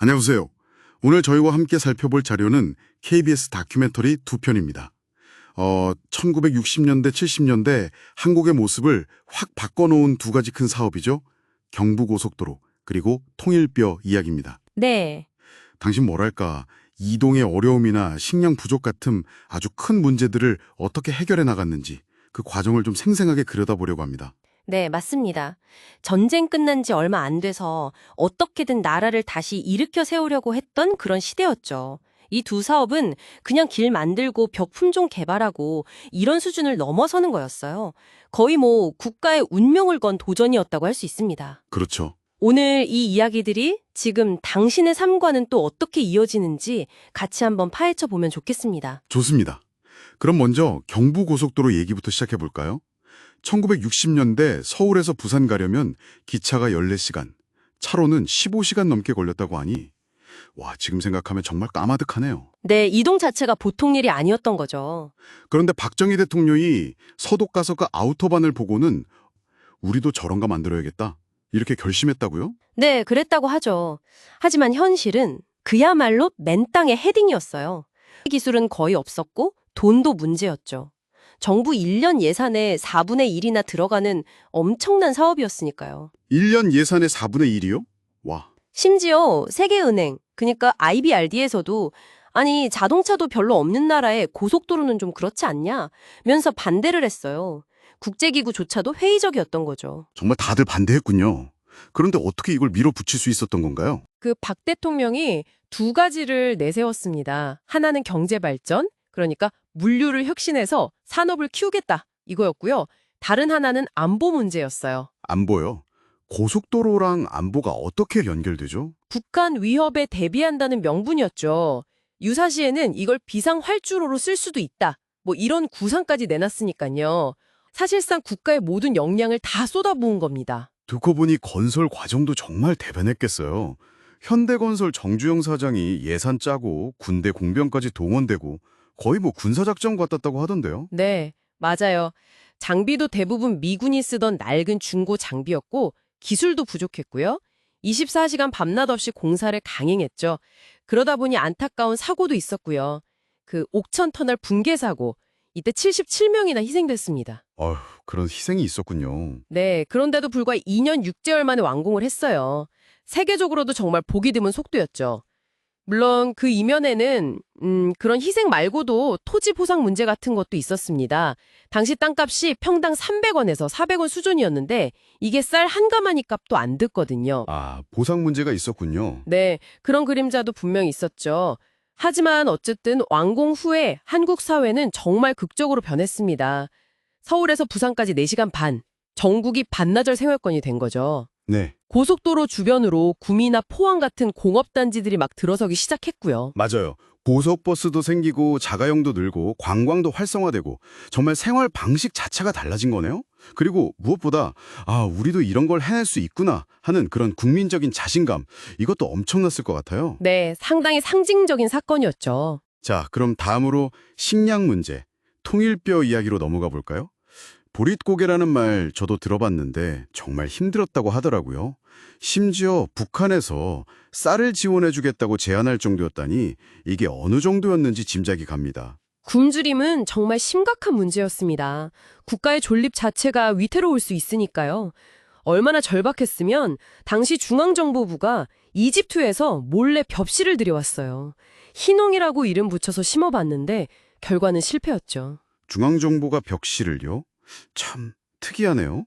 안녕하세요. 오늘 저희와 함께 살펴볼 자료는 KBS 다큐멘터리 두 편입니다. 1960년대, 70년대 한국의 모습을 확 바꿔놓은 두 가지 큰 사업이죠. 경부고속도로, 그리고 통일뼈 이야기입니다. 네. 당신 뭐랄까, 이동의 어려움이나 식량 부족 같은 아주 큰 문제들을 어떻게 해결해 나갔는지 그 과정을 좀 생생하게 그려다보려고 합니다. 네, 맞습니다. 전쟁 끝난 지 얼마 안 돼서 어떻게든 나라를 다시 일으켜 세우려고 했던 그런 시대였죠. 이 두 사업은 그냥 길 만들고 벽 품종 개발하고 이런 수준을 넘어서는 거였어요. 거의 국가의 운명을 건 도전이었다고 할 수 있습니다. 그렇죠. 오늘 이 이야기들이 지금 당신의 삶과는 또 어떻게 이어지는지 같이 한번 파헤쳐 보면 좋겠습니다. 좋습니다. 그럼 먼저 경부고속도로 얘기부터 시작해 볼까요? 1960년대 서울에서 부산 가려면 기차가 14시간, 차로는 15시간 넘게 걸렸다고 하니 와, 지금 생각하면 정말 까마득하네요. 네, 이동 자체가 보통 일이 아니었던 거죠. 그런데 박정희 대통령이 서독 가서 그 아우토반을 보고는 우리도 저런 거 만들어야겠다, 이렇게 결심했다고요? 네, 그랬다고 하죠. 하지만 현실은 그야말로 맨 땅의 헤딩이었어요. 기술은 거의 없었고 돈도 문제였죠. 정부 1년 예산의 4분의 1이나 들어가는 엄청난 사업이었으니까요. 1년 예산의 4분의 1이요? 와, 심지어 세계은행, 그러니까 IBRD에서도 아니 자동차도 별로 없는 나라에 고속도로는 좀 그렇지 않냐? 면서 반대를 했어요. 국제기구조차도 회의적이었던 거죠. 정말 다들 반대했군요. 그런데 어떻게 이걸 밀어붙일 수 있었던 건가요? 그 박 대통령이 두 가지를 내세웠습니다. 하나는 경제 발전, 그러니까 물류를 혁신해서 산업을 키우겠다 이거였고요. 다른 하나는 안보 문제였어요. 안보요. 고속도로랑 안보가 어떻게 연결되죠? 북한 위협에 대비한다는 명분이었죠. 유사시에는 이걸 비상활주로로 쓸 수도 있다. 이런 구상까지 내놨으니까요. 사실상 국가의 모든 역량을 다 쏟아부은 겁니다. 듣고 보니 건설 과정도 정말 대단했겠어요. 현대건설 정주영 사장이 예산 짜고 군대 공병까지 동원되고 거의 군사작전 같았다고 하던데요. 네, 맞아요. 장비도 대부분 미군이 쓰던 낡은 중고 장비였고 기술도 부족했고요. 24시간 밤낮 없이 공사를 강행했죠. 그러다 보니 안타까운 사고도 있었고요. 그 옥천 터널 붕괴 사고, 이때 77명이나 희생됐습니다. 어휴, 그런 희생이 있었군요. 네, 그런데도 불구하고 2년 6개월 만에 완공을 했어요. 세계적으로도 정말 보기 드문 속도였죠. 물론 그 이면에는 그런 희생 말고도 토지 보상 문제 같은 것도 있었습니다. 당시 땅값이 평당 300원에서 400원 수준이었는데 이게 쌀 한 가마니 값도 안 듣거든요. 아, 보상 문제가 있었군요. 네, 그런 그림자도 분명히 있었죠. 하지만 어쨌든 완공 후에 한국 사회는 정말 극적으로 변했습니다. 서울에서 부산까지 4시간 반, 전국이 반나절 생활권이 된 거죠. 네, 고속도로 주변으로 구미나 포항 같은 공업단지들이 막 들어서기 시작했고요. 맞아요. 고속버스도 생기고 자가용도 늘고 관광도 활성화되고 정말 생활 방식 자체가 달라진 거네요. 그리고 무엇보다 우리도 이런 걸 해낼 수 있구나 하는 그런 국민적인 자신감, 이것도 엄청났을 것 같아요. 네, 상당히 상징적인 사건이었죠. 자, 그럼 다음으로 식량 문제, 통일뼈 이야기로 넘어가 볼까요? 보릿고개라는 말 저도 들어봤는데 정말 힘들었다고 하더라고요. 심지어 북한에서 쌀을 지원해주겠다고 제안할 정도였다니 이게 어느 정도였는지 짐작이 갑니다. 굶주림은 정말 심각한 문제였습니다. 국가의 존립 자체가 위태로울 수 있으니까요. 얼마나 절박했으면 당시 중앙정보부가 이집트에서 몰래 벽씨를 들여왔어요. 희농이라고 이름 붙여서 심어봤는데 결과는 실패였죠. 중앙정보가 벽실을요? 참 특이하네요.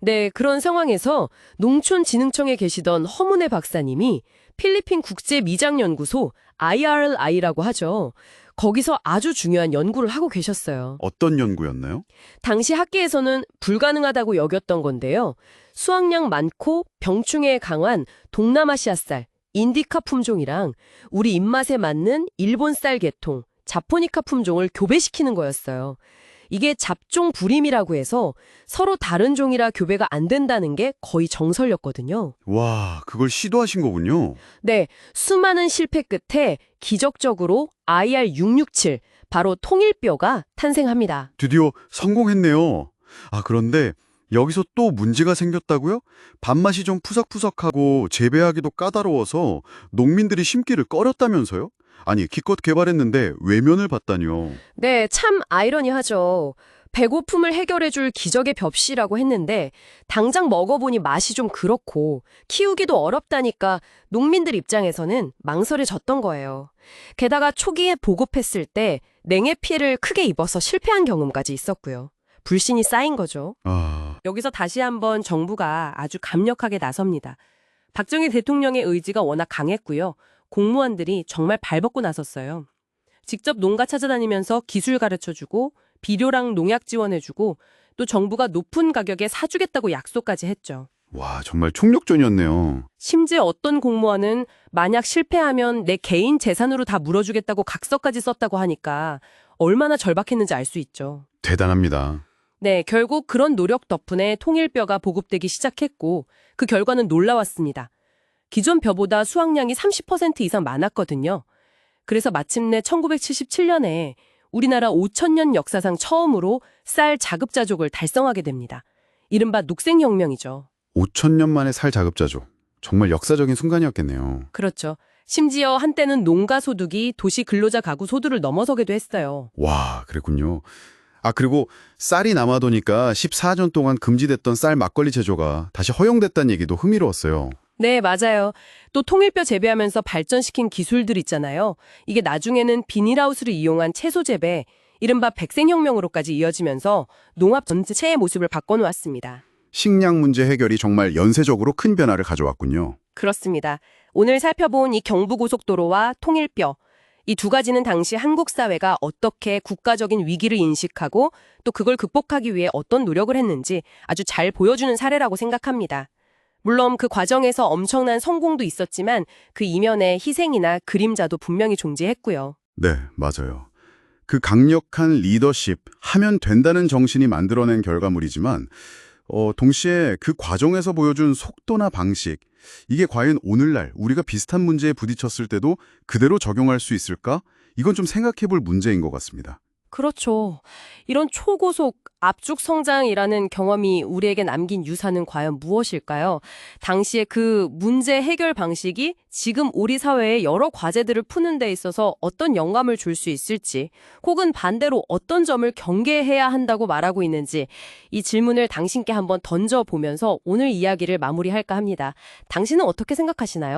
네, 그런 상황에서 농촌진흥청에 계시던 허문회 박사님이 필리핀 국제미장연구소 IRI라고 하죠. 거기서 아주 중요한 연구를 하고 계셨어요. 어떤 연구였나요? 당시 학계에서는 불가능하다고 여겼던 건데요. 수확량 많고 병충해에 강한 동남아시아 쌀, 인디카 품종이랑 우리 입맛에 맞는 일본 쌀 계통, 자포니카 품종을 교배시키는 거였어요. 이게 잡종 불임이라고 해서 서로 다른 종이라 교배가 안 된다는 게 거의 정설이었거든요. 와, 그걸 시도하신 거군요. 네, 수많은 실패 끝에 기적적으로 IR667, 바로 통일뼈가 탄생합니다. 드디어 성공했네요. 그런데 여기서 또 문제가 생겼다고요? 밥맛이 좀 푸석푸석하고 재배하기도 까다로워서 농민들이 심기를 꺼렸다면서요? 아니, 기껏 개발했는데 외면을 받다니요. 네, 참 아이러니하죠. 배고픔을 해결해줄 기적의 벽시라고 했는데 당장 먹어보니 맛이 좀 그렇고 키우기도 어렵다니까 농민들 입장에서는 망설여졌던 거예요. 게다가 초기에 보급했을 때 냉해 피해를 크게 입어서 실패한 경험까지 있었고요. 불신이 쌓인 거죠. 여기서 다시 한번 정부가 아주 강력하게 나섭니다. 박정희 대통령의 의지가 워낙 강했고요. 공무원들이 정말 발벗고 나섰어요. 직접 농가 찾아다니면서 기술 가르쳐주고 비료랑 농약 지원해주고 또 정부가 높은 가격에 사주겠다고 약속까지 했죠. 와, 정말 총력전이었네요. 심지어 어떤 공무원은 만약 실패하면 내 개인 재산으로 다 물어주겠다고 각서까지 썼다고 하니까 얼마나 절박했는지 알 수 있죠. 대단합니다. 네, 결국 그런 노력 덕분에 통일벼가 보급되기 시작했고 그 결과는 놀라웠습니다. 기존 벼보다 수확량이 30% 이상 많았거든요. 그래서 마침내 1977년에 우리나라 5,000년 역사상 처음으로 쌀 자급자족을 달성하게 됩니다. 이른바 녹색혁명이죠. 5,000년 만에 살 자급자족. 정말 역사적인 순간이었겠네요. 그렇죠. 심지어 한때는 농가 소득이 도시 근로자 가구 소득을 넘어서기도 했어요. 와, 그랬군요. 그리고 쌀이 남아도니까 14년 동안 금지됐던 쌀 막걸리 제조가 다시 허용됐다는 얘기도 흥미로웠어요. 네, 맞아요. 또 통일벼 재배하면서 발전시킨 기술들 있잖아요. 이게 나중에는 비닐하우스를 이용한 채소 재배, 이른바 백생혁명으로까지 이어지면서 농업 전체의 모습을 바꿔놓았습니다. 식량 문제 해결이 정말 연쇄적으로 큰 변화를 가져왔군요. 그렇습니다. 오늘 살펴본 이 경부고속도로와 통일벼, 이 두 가지는 당시 한국 사회가 어떻게 국가적인 위기를 인식하고 또 그걸 극복하기 위해 어떤 노력을 했는지 아주 잘 보여주는 사례라고 생각합니다. 물론 그 과정에서 엄청난 성공도 있었지만 그 이면에 희생이나 그림자도 분명히 존재했고요. 네, 맞아요. 그 강력한 리더십, 하면 된다는 정신이 만들어낸 결과물이지만 동시에 그 과정에서 보여준 속도나 방식, 이게 과연 오늘날 우리가 비슷한 문제에 부딪혔을 때도 그대로 적용할 수 있을까? 이건 좀 생각해 볼 문제인 것 같습니다. 그렇죠. 이런 초고속 압축 성장이라는 경험이 우리에게 남긴 유산은 과연 무엇일까요? 당시에 그 문제 해결 방식이 지금 우리 사회의 여러 과제들을 푸는 데 있어서 어떤 영감을 줄 수 있을지, 혹은 반대로 어떤 점을 경계해야 한다고 말하고 있는지, 이 질문을 당신께 한번 던져보면서 오늘 이야기를 마무리할까 합니다. 당신은 어떻게 생각하시나요?